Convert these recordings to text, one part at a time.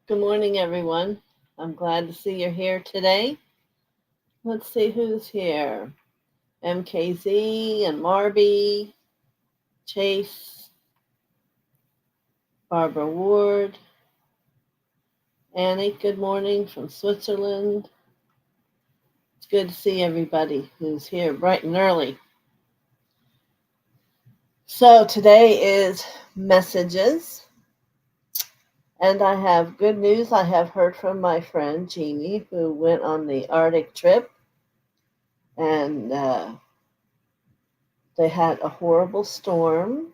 Good morning, everyone. I'm glad to see you're here today. Let's see who's here. MKZ and Marby, Chase, Barbara Ward, Annie, good morning from Switzerland. It's good to see everybody who's here bright and early. So today is messages, and I have good news. I have heard from my friend Jeannie, who went on the Arctic trip, and they had a horrible storm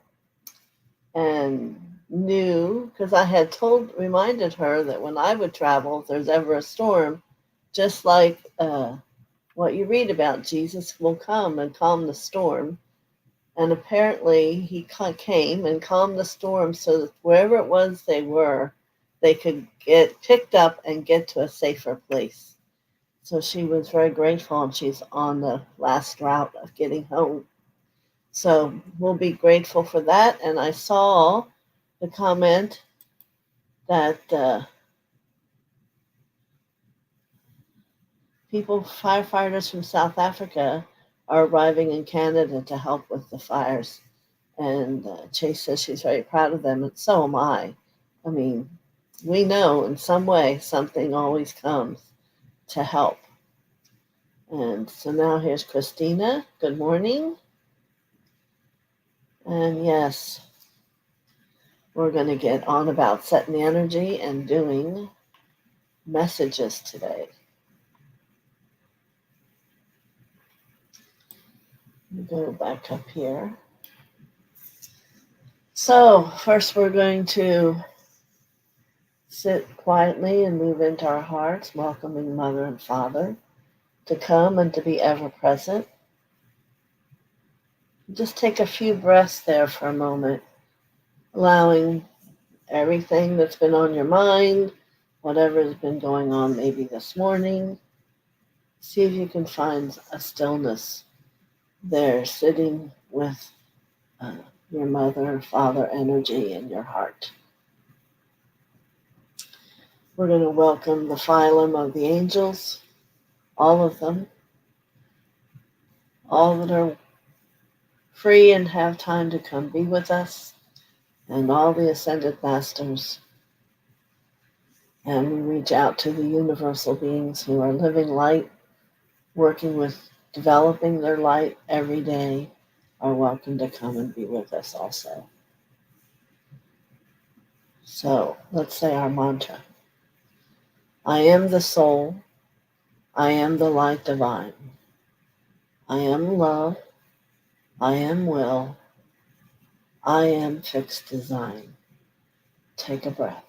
and knew, because I had reminded her that when I would travel, if there's ever a storm, just like what you read about, Jesus will come and calm the storm. And apparently he came and calmed the storm so that wherever it was they were, they could get picked up and get to a safer place. So she was very grateful, and she's on the last route of getting home. So we'll be grateful for that. And I saw the comment that firefighters from South Africa are arriving in Canada to help with the fires. And Chase says she's very proud of them, and so am I. I mean, we know in some way something always comes to help. And so now here's Christina. Good morning. And yes, we're going to get on about setting the energy and doing messages today. Go back up here. So first we're going to sit quietly and move into our hearts, welcoming Mother and Father to come and to be ever present. Just take a few breaths there for a moment, allowing everything that's been on your mind, whatever has been going on maybe this morning. See if you can find a stillness there, sitting with your mother and father energy in your heart. We're going to welcome the phylum of the angels, all of them, all that are free and have time to come be with us, and all the ascended masters. And we reach out to the universal beings who are living light, working with developing their light every day, are welcome to come and be with us also. So let's say our mantra. I am the soul. I am the light divine. I am love. I am will. I am fixed design. Take a breath.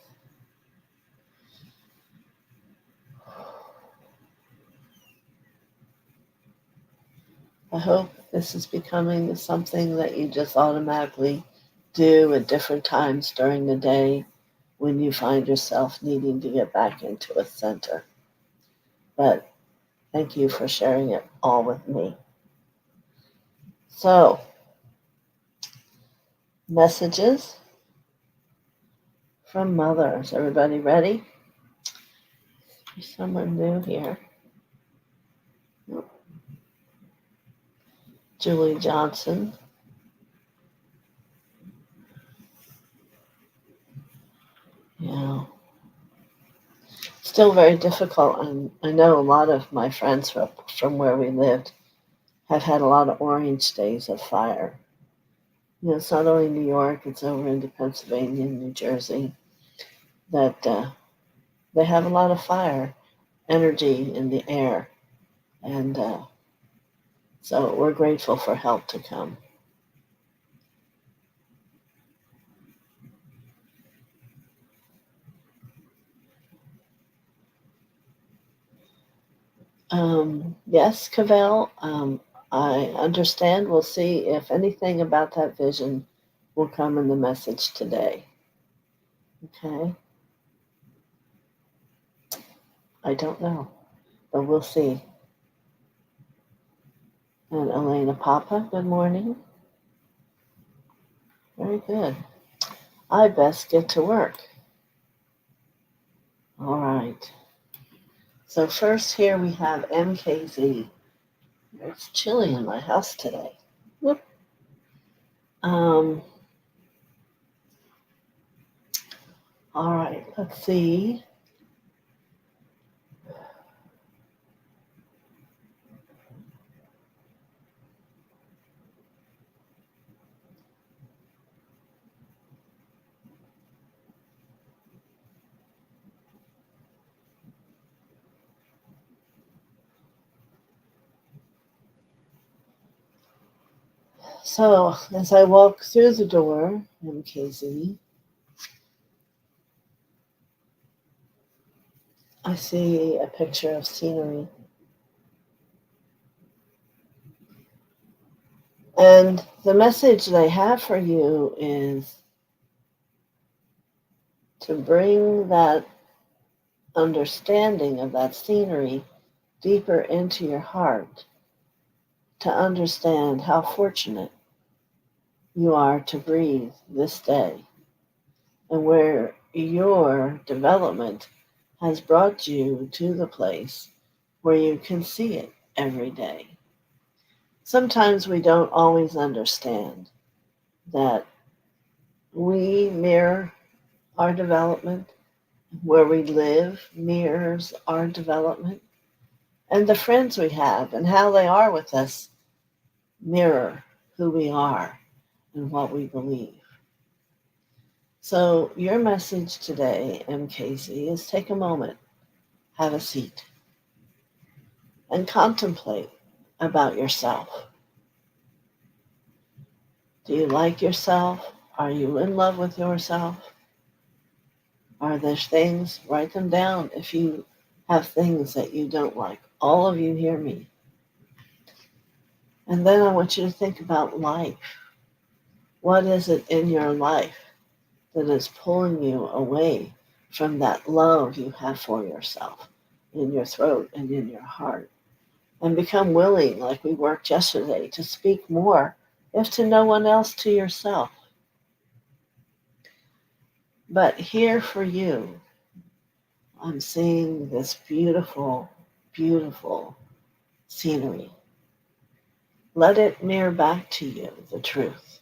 I hope this is becoming something that you just automatically do at different times during the day when you find yourself needing to get back into a center. But thank you for sharing it all with me. So, messages from Mother. Is everybody ready? There's someone new here. Julie Johnson. Yeah. Still very difficult. And I know a lot of my friends from where we lived have had a lot of orange days of fire. You know, it's not only New York, it's over into Pennsylvania and New Jersey that they have a lot of fire energy in the air. And so we're grateful for help to come. Yes, Cavell, I understand. We'll see if anything about that vision will come in the message today. Okay? I don't know, but we'll see. And Elena Papa, good morning. Very good. I best get to work. All right. So first here we have MKZ. It's chilly in my house today. Whoop. Um, all right, let's see. So as I walk through the door, MKZ, I see a picture of scenery. And the message they have for you is to bring that understanding of that scenery deeper into your heart, to understand how fortunate you are to breathe this day, and where your development has brought you to the place where you can see it every day. Sometimes we don't always understand that we mirror our development, where we live mirrors our development, and the friends we have and how they are with us mirror who we are and what we believe. So, your message today, MKZ, is take a moment, have a seat, and contemplate about yourself. Do you like yourself? Are you in love with yourself? Are there things? Write them down if you have things that you don't like. All of you hear me. And then I want you to think about life. What is it in your life that is pulling you away from that love you have for yourself in your throat and in your heart? And become willing, like we worked yesterday, to speak more, if to no one else, to yourself. But here for you, I'm seeing this beautiful, beautiful scenery. Let it mirror back to you the truth.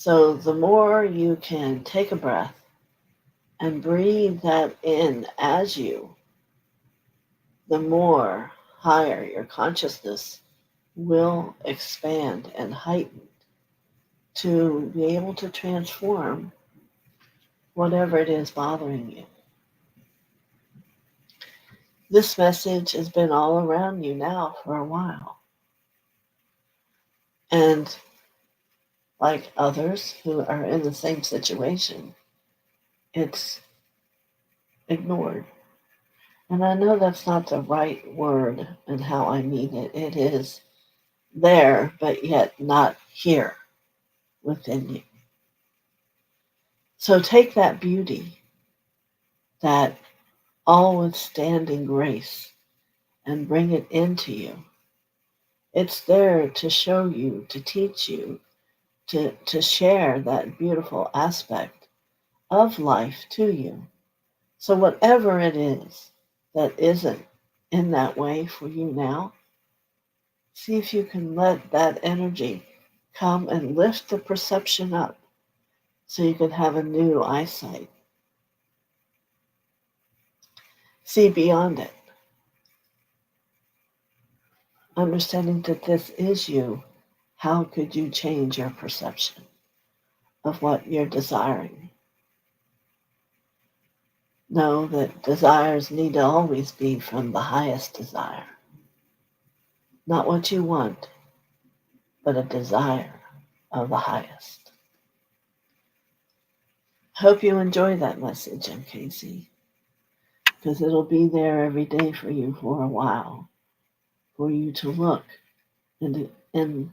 So the more you can take a breath and breathe that in as you, the more higher your consciousness will expand and heighten to be able to transform whatever it is bothering you. This message has been all around you now for a while. And like others who are in the same situation, it's ignored. And I know that's not the right word and how I mean it. It is there, but yet not here within you. So take that beauty, that all withstanding grace, and bring it into you. It's there to show you, to teach you, to share that beautiful aspect of life to you. So whatever it is that isn't in that way for you now, see if you can let that energy come and lift the perception up so you can have a new eyesight. See beyond it, understanding that this is you. How could you change your perception of what you're desiring? Know that desires need to always be from the highest desire. Not what you want, but a desire of the highest. Hope you enjoy that message, MKC, because it'll be there every day for you for a while, for you to look and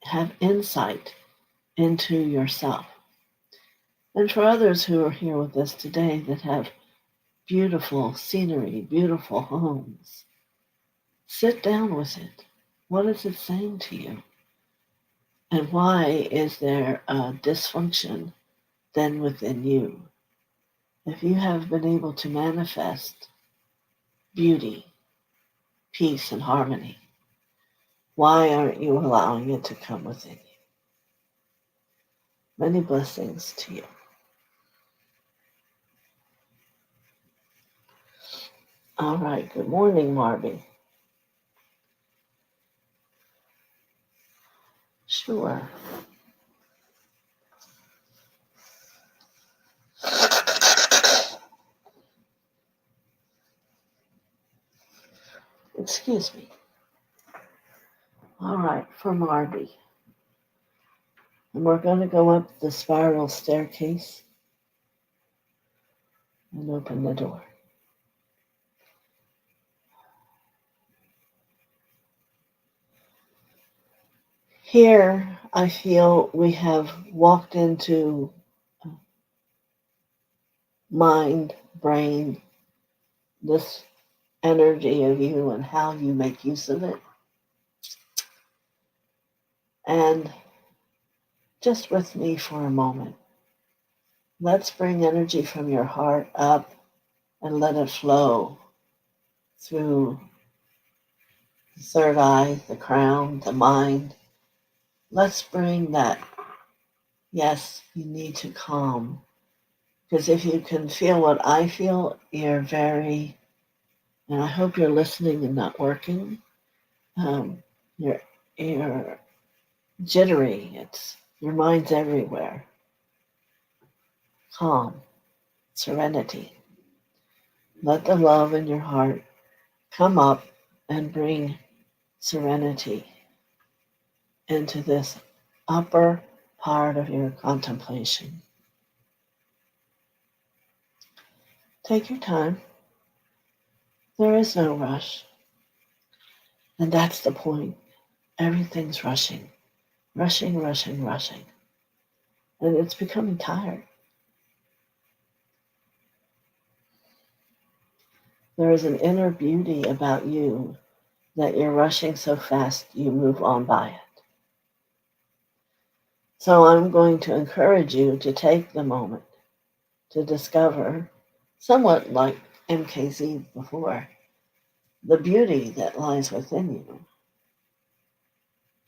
have insight into yourself. And for others who are here with us today that have beautiful scenery, beautiful homes, sit down with it. What is it saying to you? And why is there a dysfunction then within you? If you have been able to manifest beauty, peace, and harmony, why aren't you allowing it to come within you? Many blessings to you. All right. Good morning, Marby. Sure. Excuse me. All right, for Marby. And we're going to go up the spiral staircase and open the door. Here, I feel we have walked into mind, brain, this energy of you and how you make use of it. And just with me for a moment, let's bring energy from your heart up and let it flow through the third eye, the crown, the mind. Let's bring that. Yes, you need to calm. Because if you can feel what I feel, you're very, and I hope you're listening and not working. You're jittery. Your mind's everywhere. Calm, serenity. Let the love in your heart come up and bring serenity into this upper part of your contemplation. Take your time. There is no rush. And that's the point. Everything's rushing, rushing, rushing, rushing. And it's becoming tired. There is an inner beauty about you that you're rushing so fast you move on by it. So I'm going to encourage you to take the moment to discover, somewhat like MKZ before, the beauty that lies within you.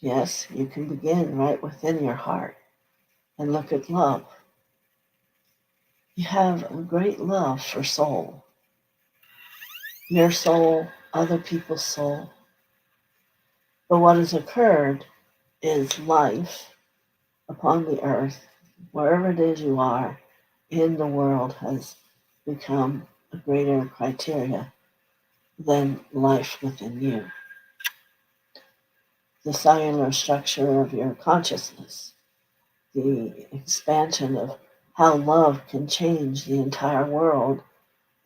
Yes, you can begin right within your heart and look at love. You have a great love for soul. Your soul, other people's soul. But what has occurred is life upon the earth, wherever it is you are in the world, has become a greater criteria than life within you. The cellular structure of your consciousness, the expansion of how love can change the entire world,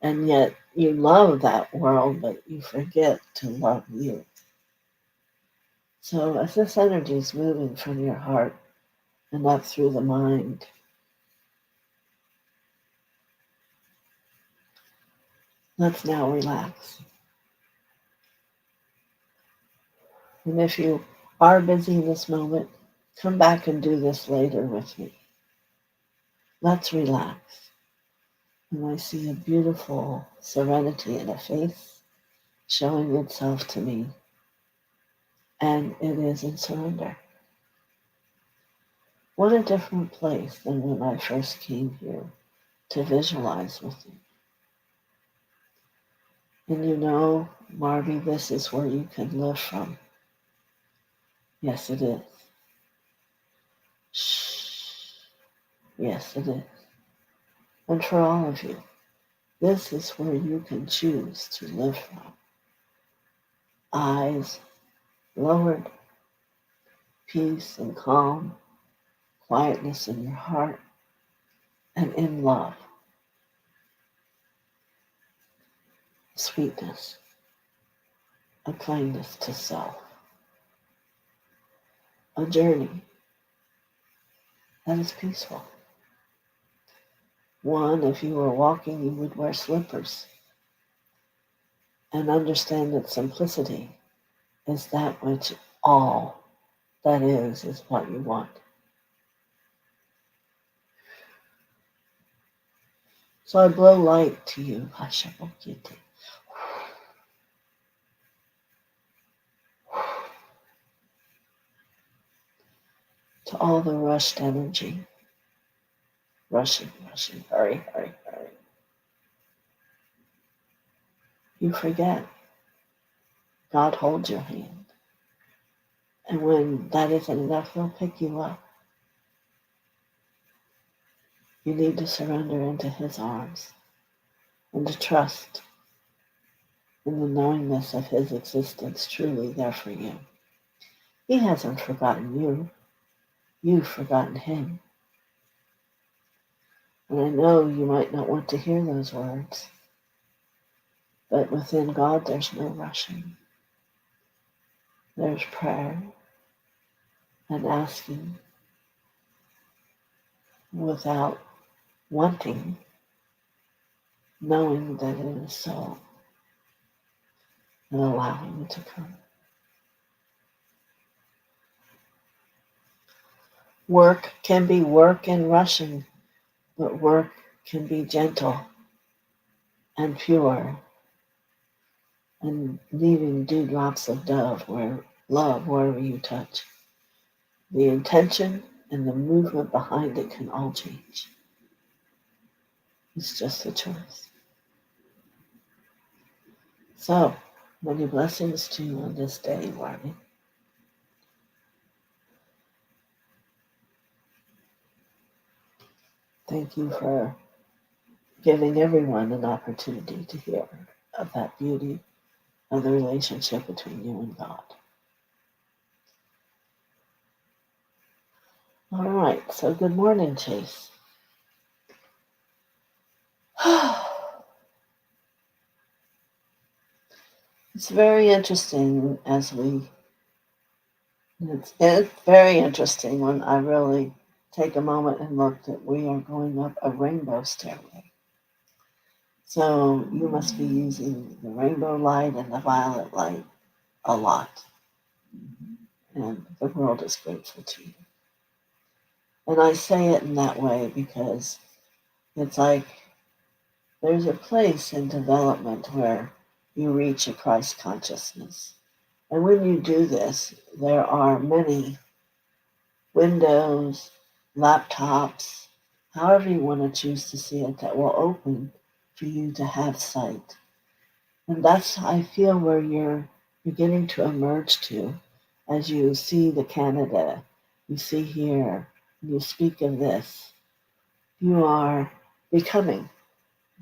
and yet you love that world, but you forget to love you. So as this energy is moving from your heart and up through the mind, let's now relax. And if you are busy in this moment, come back and do this later with me. Let's relax. And I see a beautiful serenity in a face showing itself to me. And it is in surrender. What a different place than when I first came here to visualize with you. And you know, Marby, this is where you can live from. Yes, it is. Shh. Yes, it is. And for all of you, this is where you can choose to live from. Eyes lowered, peace and calm, quietness in your heart, and in love, sweetness, a kindness to self, a journey that is peaceful. One, if you were walking, you would wear slippers and understand that simplicity is that which all that is what you want. So I blow light to you, Hashabokite, to all the rushed energy. Rushing, rushing, hurry, hurry, hurry. You forget God holds your hand. And when that isn't enough, He'll pick you up. You need to surrender into His arms and to trust in the knowingness of His existence truly there for you. He hasn't forgotten you. You've forgotten Him. And I know you might not want to hear those words, but within God there's no rushing. There's prayer and asking without wanting, knowing that it is so, and allowing it to come. Work can be work and rushing, but work can be gentle and pure and leaving dewdrops of love wherever you touch. The intention and the movement behind it can all change. It's just a choice. So, many blessings to you on this day, Marty. Thank you for giving everyone an opportunity to hear of that beauty of the relationship between you and God. All right, so good morning, Chase. It's very interesting it's very interesting when I really take a moment and look that we are going up a rainbow stairway. So you must be using the rainbow light and the violet light a lot. And the world is grateful to you. And I say it in that way because it's like there's a place in development where you reach a Christ consciousness. And when you do this, there are many windows, laptops, however you want to choose to see it, that will open for you to have sight. And that's, I feel, where you're beginning to emerge to as you see the Canada, you see here, you speak of this. You are becoming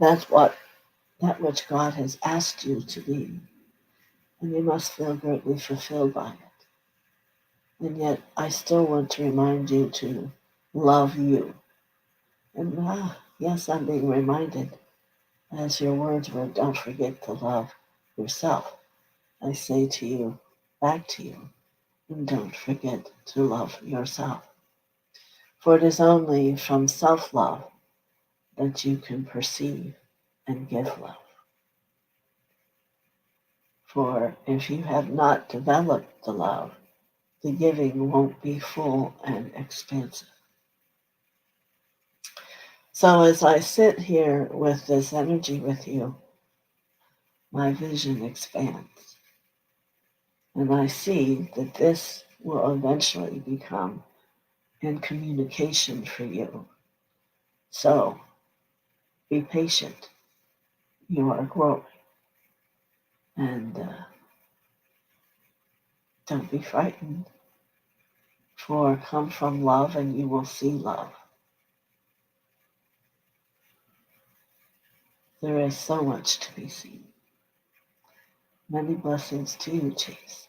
that which God has asked you to be. And you must feel greatly fulfilled by it. And yet, I still want to remind you to love you. And yes, I'm being reminded, as your words were, don't forget to love yourself. I say to you, back to you, and don't forget to love yourself. For it is only from self-love that you can perceive and give love. For if you have not developed the love, the giving won't be full and expansive. So as I sit here with this energy with you, my vision expands. And I see that this will eventually become in communication for you. So be patient. You are growing. And don't be frightened. For come from love and you will see love. There is so much to be seen. Many blessings to you, Chase.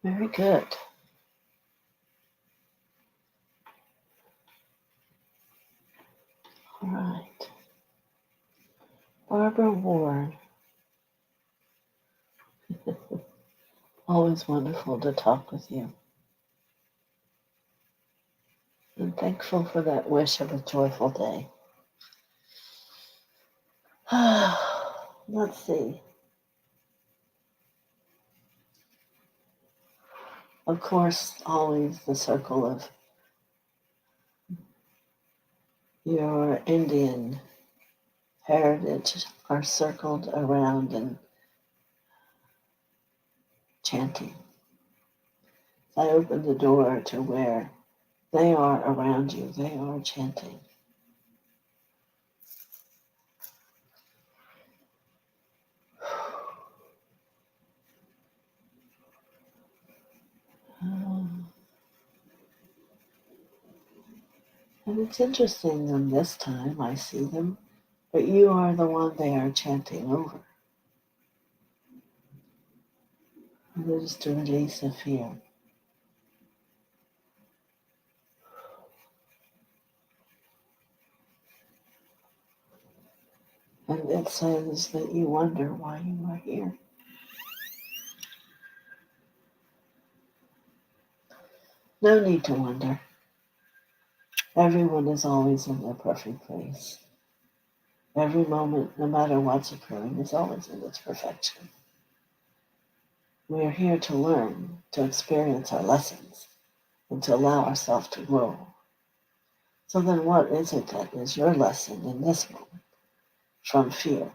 Very good. All right. Barbara Ward. Always wonderful to talk with you. I'm thankful for that wish of a joyful day. Let's see. Of course, always the circle of your Indian heritage are circled around and chanting. I open the door to where they are around you. They are chanting. And it's interesting, and this time I see them, but you are the one they are chanting over. And it is to release the fear. And it says that you wonder why you are here. No need to wonder. Everyone is always in their perfect place. Every moment, no matter what's occurring, is always in its perfection. We are here to learn, to experience our lessons, and to allow ourselves to grow. So then what is it that is your lesson in this moment from fear?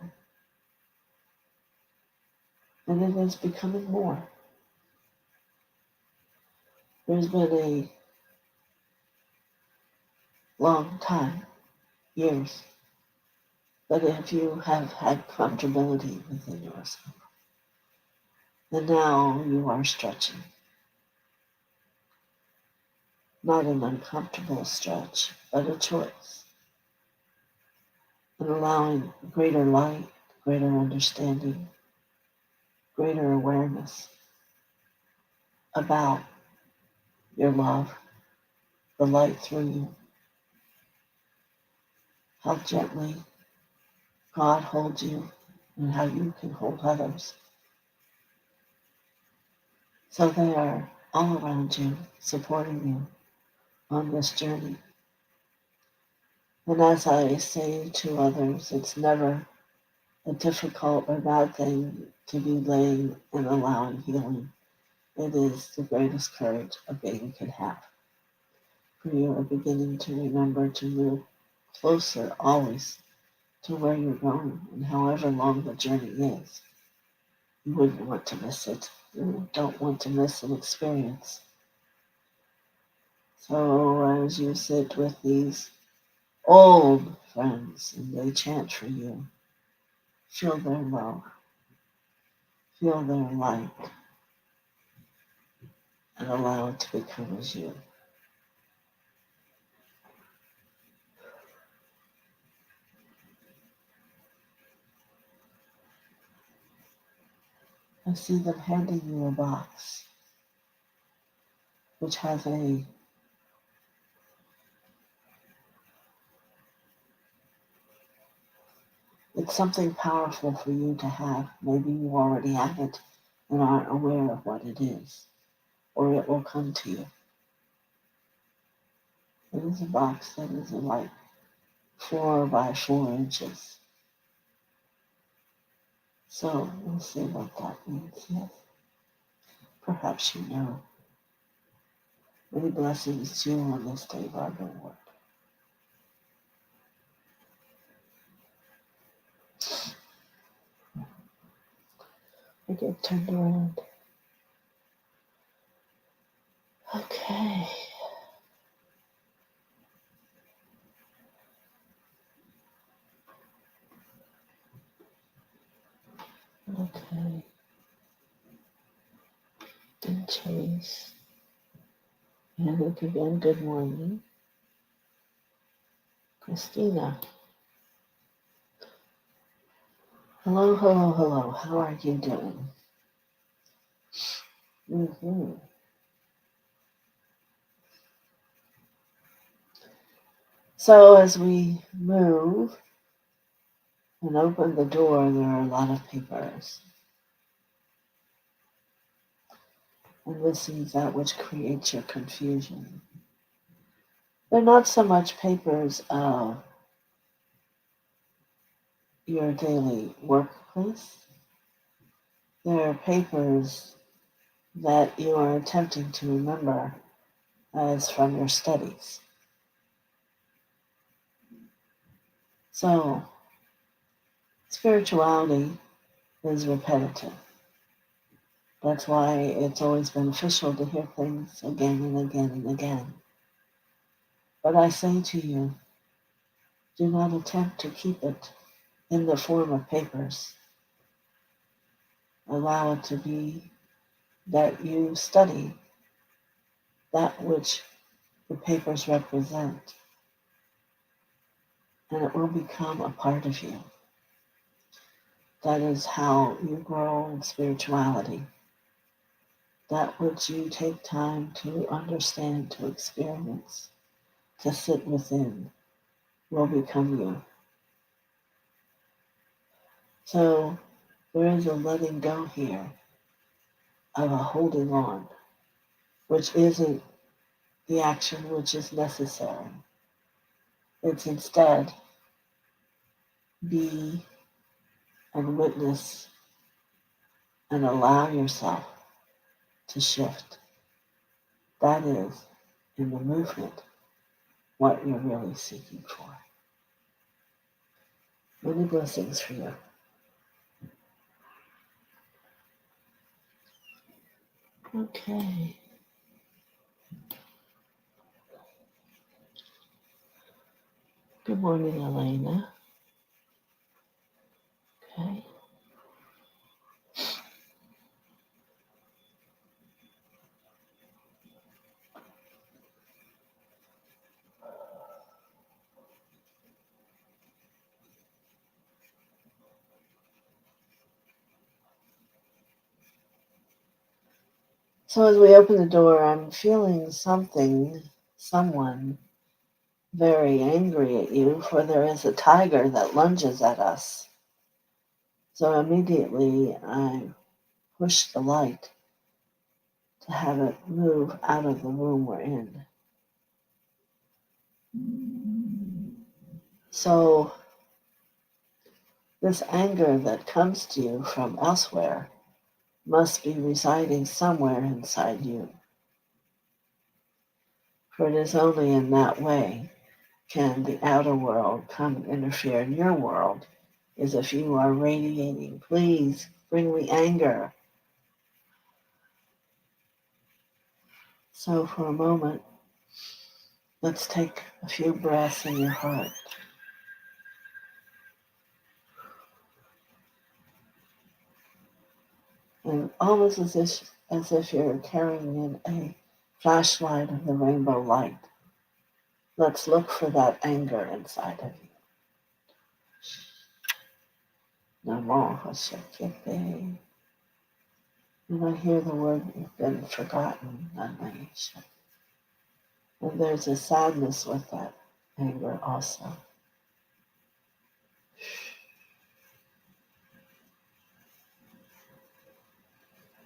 And it is becoming more. There's been a long time, years, but if you have had comfortability within yourself, and now you are stretching, not an uncomfortable stretch, but a choice, and allowing greater light, greater understanding, greater awareness about your love, the light through you, how gently God holds you, and how you can hold others. So they are all around you, supporting you on this journey. And as I say to others, it's never a difficult or bad thing to be laying and allowing healing. It is the greatest courage a being can have. For you are beginning to remember to move closer always to where you're going, and however long the journey is. You wouldn't want to miss it. You don't want to miss an experience. So as you sit with these old friends and they chant for you, feel their love, feel their light, and allow it to become as you. I see them handing you a box which has it's something powerful for you to have. Maybe you already have it and aren't aware of what it is, or it will come to you. It is a box that is like 4 by 4 inches. So we'll see what that means. Yes, perhaps you know. Many blessings to you on this day, Barbara Ward. I get turned around. Okay. Okay. And Chase. And again, good morning. Christina. Hello, hello, hello. How are you doing? So as we move and open the door, there are a lot of papers. And this is that which creates your confusion. They're not so much papers of your daily workplace. They're papers that you are attempting to remember as from your studies. So, spirituality is repetitive. That's why it's always beneficial to hear things again and again and again. But I say to you, do not attempt to keep it in the form of papers. Allow it to be that you study that which the papers represent, and it will become a part of you. That is how you grow in spirituality. That which you take time to understand, to experience, to sit within, will become you. So there is a letting go here of a holding on, which isn't the action which is necessary. It's instead be and witness and allow yourself to shift. That is, in the movement, what you're really seeking for. Many blessings for you. Okay. Good morning, Elena. Okay. So as we open the door, I'm feeling someone very angry at you, for there is a tiger that lunges at us. So immediately I push the light to have it move out of the room we're in. So this anger that comes to you from elsewhere must be residing somewhere inside you. For it is only in that way can the outer world come and interfere in your world, is if you are radiating, please bring me anger. So for a moment, let's take a few breaths in your heart. And almost as if you're carrying in a flashlight of the rainbow light. Let's look for that anger inside of you. Namo Hoshekete. And I hear the word you've been forgotten, Nanaisha. And there's a sadness with that anger also.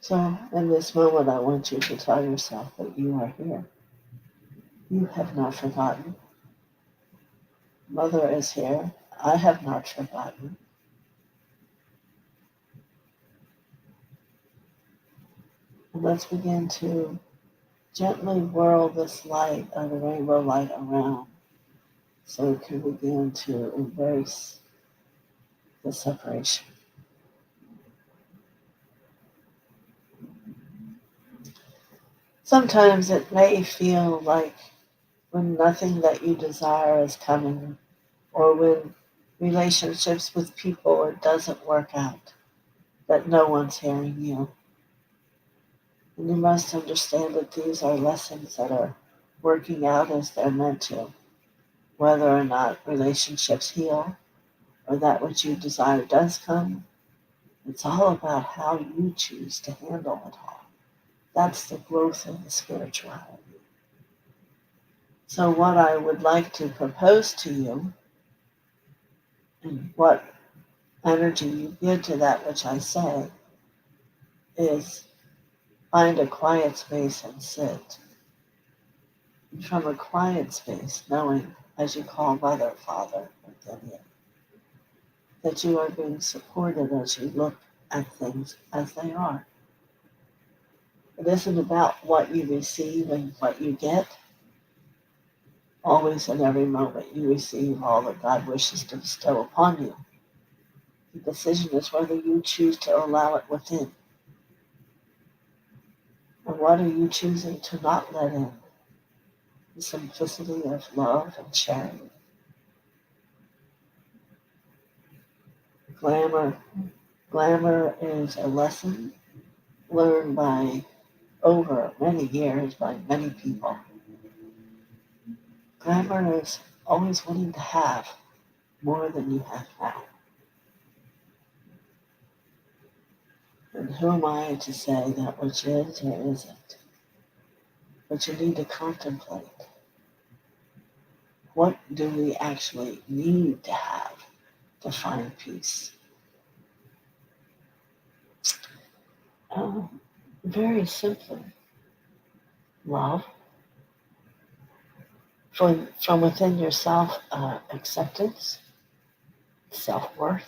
So in this moment, I want you to tell yourself that you are here. You have not forgotten. Mother is here. I have not forgotten. And let's begin to gently whirl this light of the rainbow light around so it can begin to embrace the separation. Sometimes it may feel like when nothing that you desire is coming, or when relationships with people it doesn't work out, that no one's hearing you. And you must understand that these are lessons that are working out as they're meant to, whether or not relationships heal or that which you desire does come. It's all about how you choose to handle it all. That's the growth of the spirituality. So what I would like to propose to you, and what energy you give to that which I say, is find a quiet space and sit. And from a quiet space, knowing, as you call Mother, Father, within you, that you are being supported as you look at things as they are. It isn't about what you receive and what you get. Always and every moment you receive all that God wishes to bestow upon you. The decision is whether you choose to allow it within. And what are you choosing to not let in? The simplicity of love and sharing. Glamour. Glamour is a lesson learned by over many years by many people. Glamour is always wanting to have more than you have now. And who am I to say that which is or isn't? But you need to contemplate. What do we actually need to have to find peace? Very simply, love. From within yourself, acceptance, self-worth.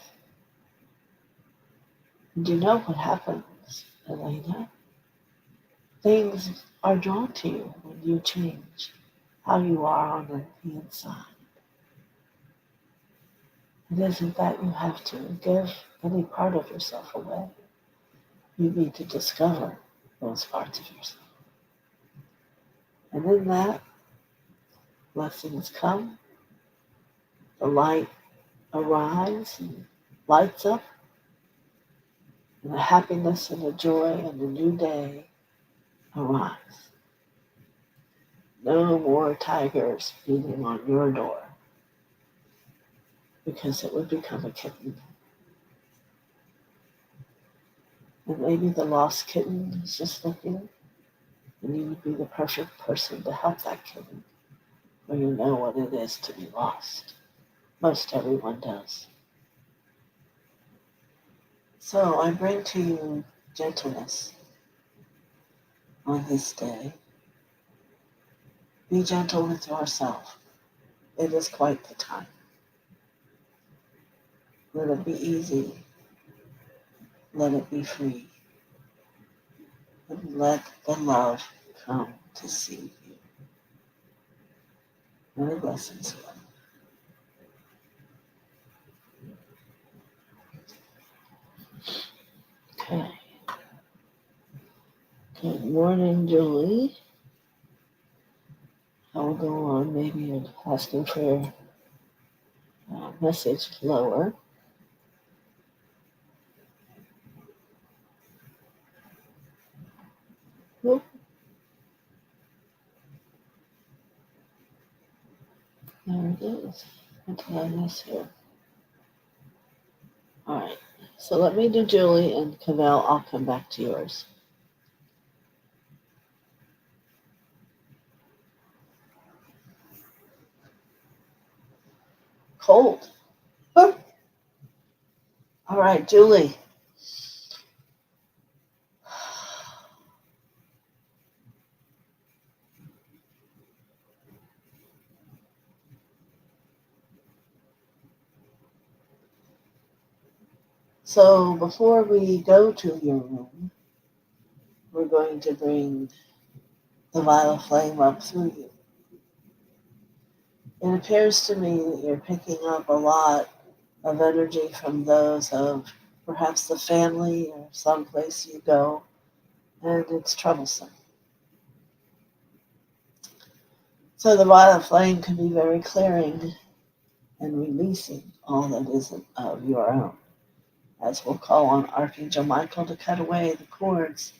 Do you know what happens, Elena? Things are drawn to you when you change how you are on the inside. It isn't that you have to give any part of yourself away. You need to discover those parts of yourself. And in that, blessings come, the light arrives and lights up, and the happiness and the joy and the new day arise. No more tigers beating on your door, because it would become a kitten. And maybe the lost kitten is just looking, and you would be the perfect person to help that kitten, for you know what it is to be lost. Most everyone does. So I bring to you gentleness on this day. Be gentle with yourself. It is quite the time. Let it be easy. Let it be free. And let the love come to see you. Many blessings. Okay. Good morning, Julie. I will go on maybe asking for a message lower. Nope. There it is. What did I miss here? All right. So let me do Julie, and Cavell, I'll come back to yours. Cold. All right, Julie. So before we go to your room, we're going to bring the violet flame up through you. It appears to me that you're picking up a lot of energy from those of perhaps the family or someplace you go, and it's troublesome. So the violet flame can be very clearing and releasing all that isn't of your own, as we'll call on Archangel Michael to cut away the cords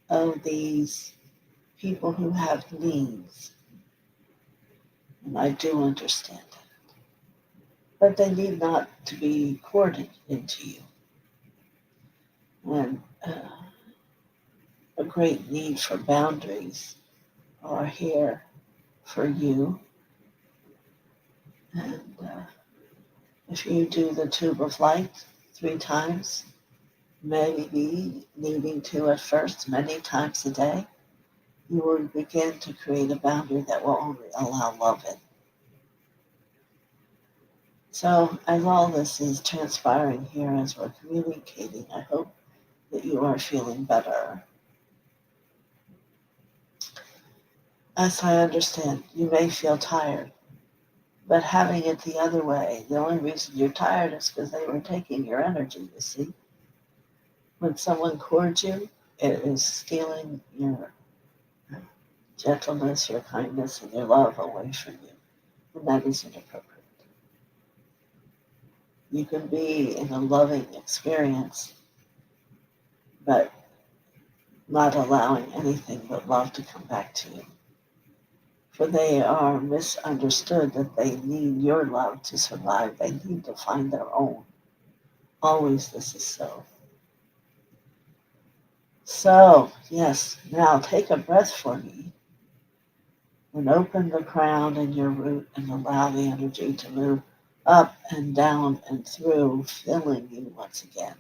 of these people who have needs. And I do understand it. But they need not to be corded into you. And a great need for boundaries are here for you. And if you do the tube of light 3 times, maybe needing to at first many times a day, you will begin to create a boundary that will only allow love in. So as all this is transpiring here, as we're communicating, I hope that you are feeling better. as I understand, you may feel tired, but having it the other way, the only reason you're tired is because they were taking your energy, you see. When someone courts you, it is stealing your gentleness, your kindness, and your love away from you. And that is inappropriate. You can be in a loving experience, but not allowing anything but love to come back to you. For they are misunderstood that they need your love to survive. They need to find their own. Always this is so. So, yes, now take a breath for me and open the crown and your root and allow the energy to move up and down and through, filling you once again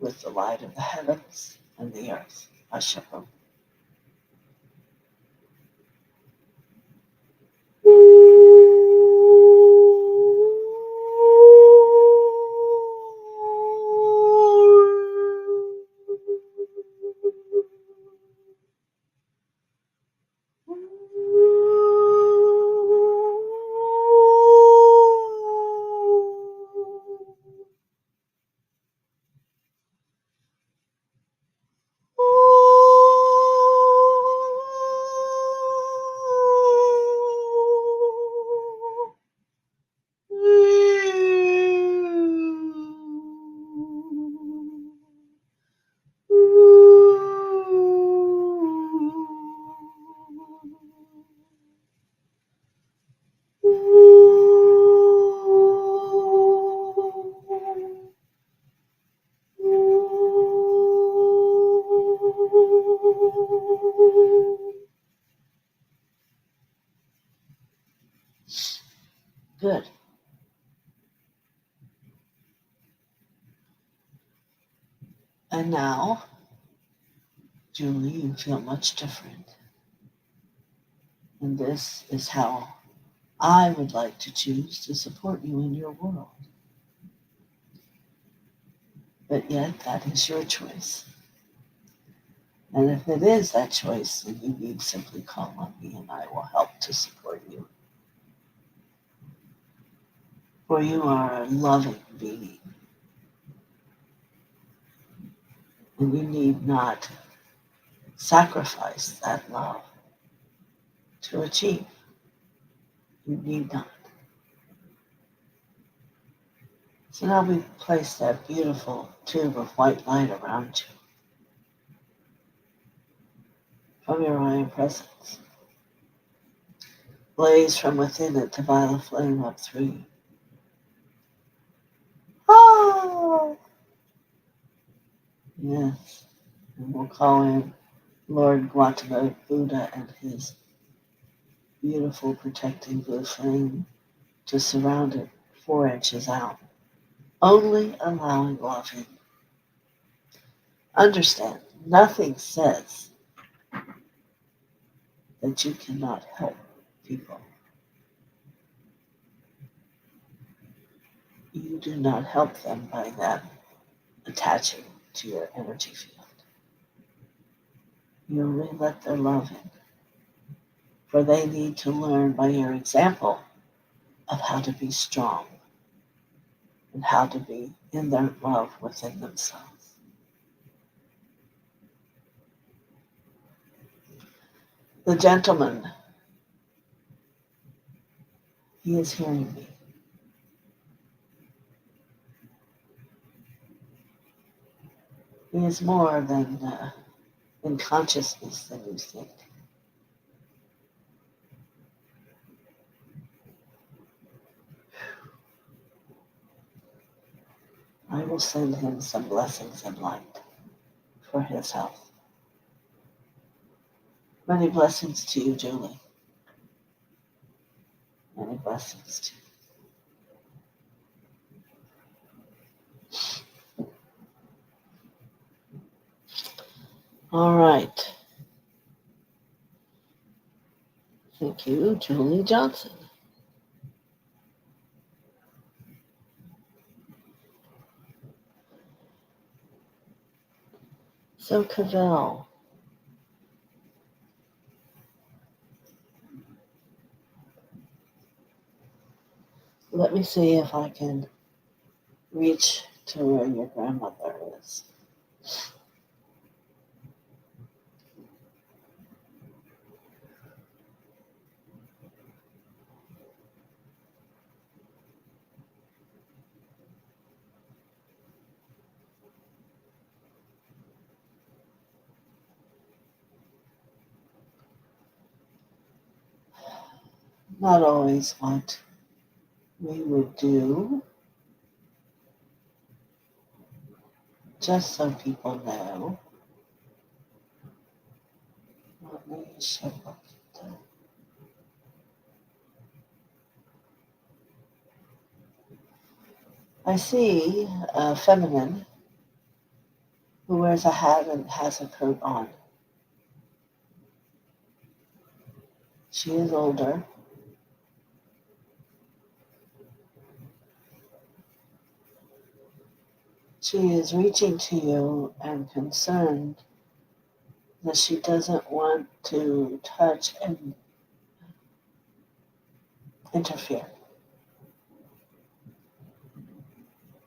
with the light of the heavens and the earth. Ashakum. Good. And now, Julie, you feel much different. And this is how I would like to choose to support you in your world. But yet, that is your choice. And if it is that choice, then you need simply call on me and I will help to support you. For you are a loving being. And you need not sacrifice that love to achieve. You need not. So now we place that beautiful tube of white light around you from your Orion presence. Blaze from within it the violet flame up through you. Oh! Yes. And we'll call in Lord Gautama Buddha and his beautiful protecting blue flame to surround it 4 inches out, only allowing love in. Understand, nothing says that you cannot help people. You do not help them by them attaching to your energy field. You only let their love in, for they need to learn by your example of how to be strong and how to be in their love within themselves. The gentleman, he is hearing me. He is more than in consciousness than you think. I will send him some blessings and light for his health. Many blessings to you, Julie. Many blessings to you. All right. Thank you, Julie Johnson. So, Cavell, Let me see if I can reach to where your grandmother is. Not always what we would do, just so people know. Let me show up there. I see a feminine who wears a hat and has a coat on. She is older. She is reaching to you and concerned that she doesn't want to touch and interfere.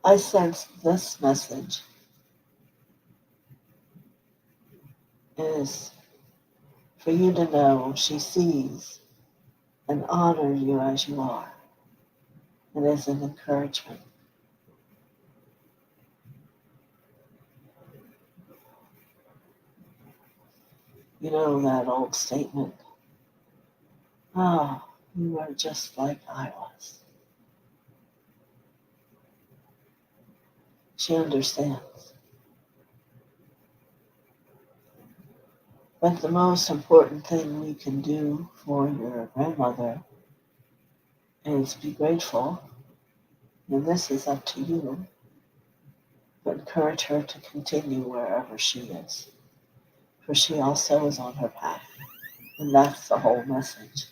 I sense this message is for you to know she sees and honors you as you are. It is an encouragement. You know that old statement, oh, you are just like I was. She understands. But the most important thing we can do for your grandmother is be grateful, and this is up to you, but encourage her to continue wherever she is, for she also is on her path, and that's the whole message.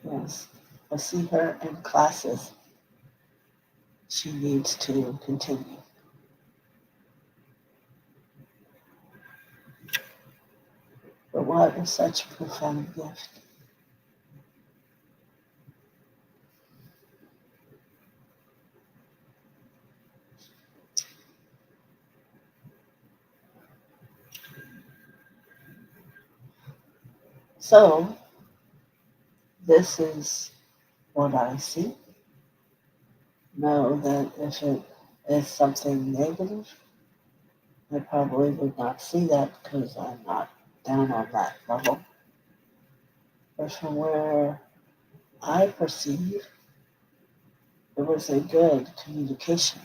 Yes, I see her in classes. She needs to continue. But what is such a profound gift? So, this is what I see. Know that if it is something negative, I probably would not see that because I'm not down on that level. But from where I perceive, it was a good communication,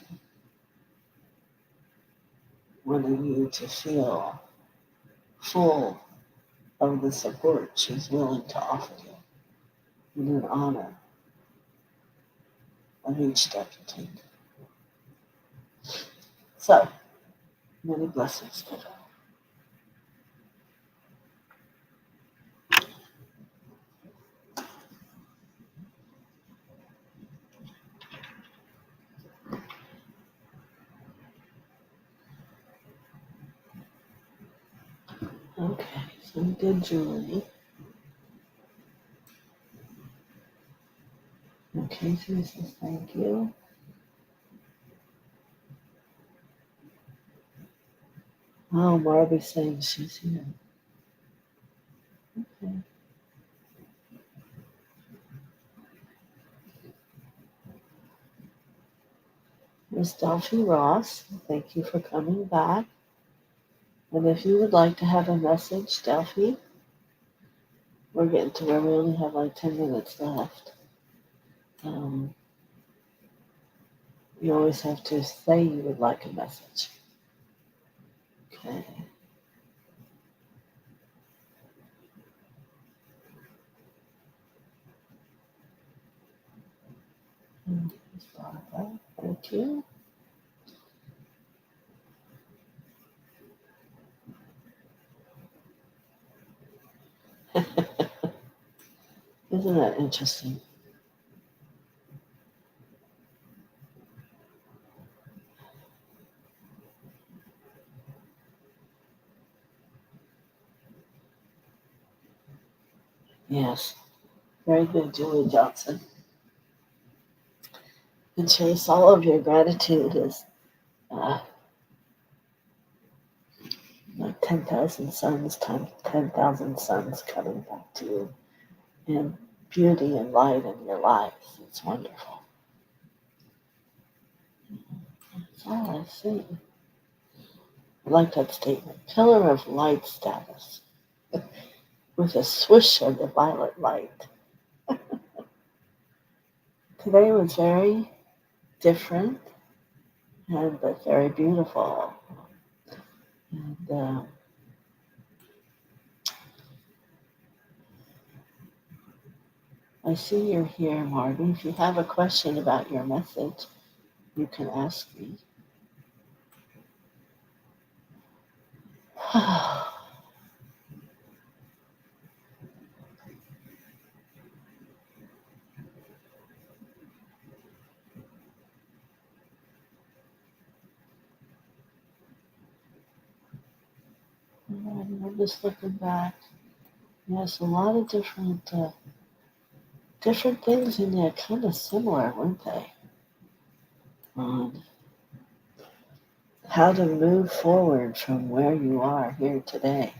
wanting you to feel full of the support she's willing to offer you and in honor of each step you take. So, many blessings to her. Okay, so we did Julie. Okay, Casey says thank you. Oh, Marby's saying she's here. Okay. Miss Delphi Ross, thank you for coming back. And if you would like to have a message, Delphi, we're getting to where we only have like 10 minutes left. You always have to say you would like a message. Okay. Barbara, thank you. Isn't that interesting? Yes. Very good, Julie Johnson. And Chase, all of your gratitude is uh, like 10,000 suns times 10,000 suns coming back to you in beauty and light in your lives. It's wonderful. That's all I see. I like that statement. Pillar of light status with a swish of the violet light. Today was very different but very beautiful. And I see you're here, Marty. If you have a question about your message, you can ask me. I'm just looking back. Yes, a lot of different things in there, kind of similar, weren't they? On how to move forward from where you are here today.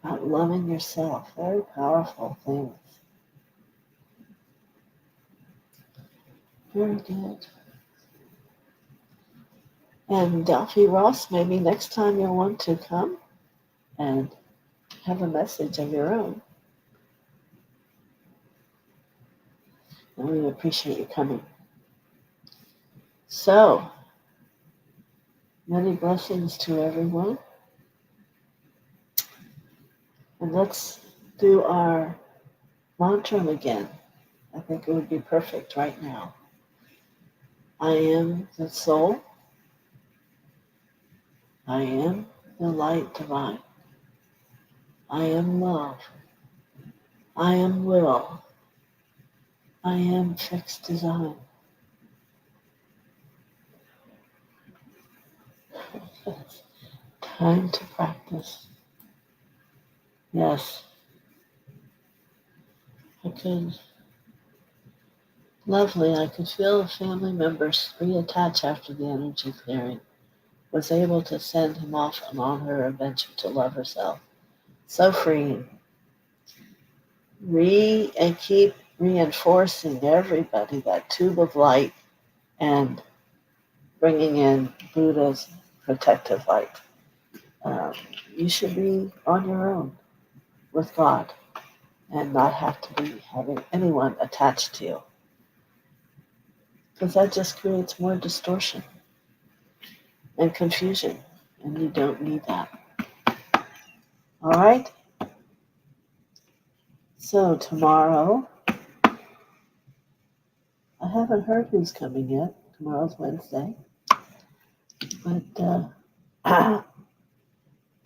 About loving yourself. Very powerful things. Very good. And Delphi Ross, maybe next time you'll want to come and have a message of your own. And we appreciate you coming. So, many blessings to everyone. And let's do our mantra again. I think it would be perfect right now. I am the soul. I am the light divine. I am love. I am will. I am fixed design. Time to practice. Yes, I could. Lovely. I could feel the family members reattach after the energy clearing. Was able to send him off on her adventure to love herself. So freeing. And keep reinforcing everybody that tube of light and bringing in Buddha's protective light. You should be on your own with God and not have to be having anyone attached to you, because that just creates more distortion and confusion, and you don't need that. All right? So tomorrow, I haven't heard who's coming yet. Tomorrow's Wednesday. But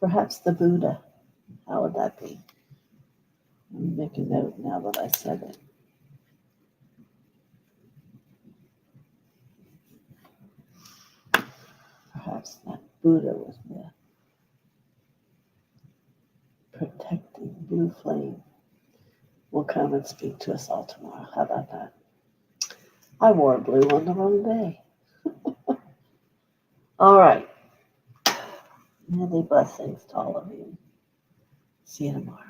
perhaps the Buddha. How would that be? Let me make a note now that I said it. Perhaps that Buddha with the protecting blue flame will come and speak to us all tomorrow. How about that? I wore blue on the wrong day. All right. Many blessings to all of you. See you tomorrow.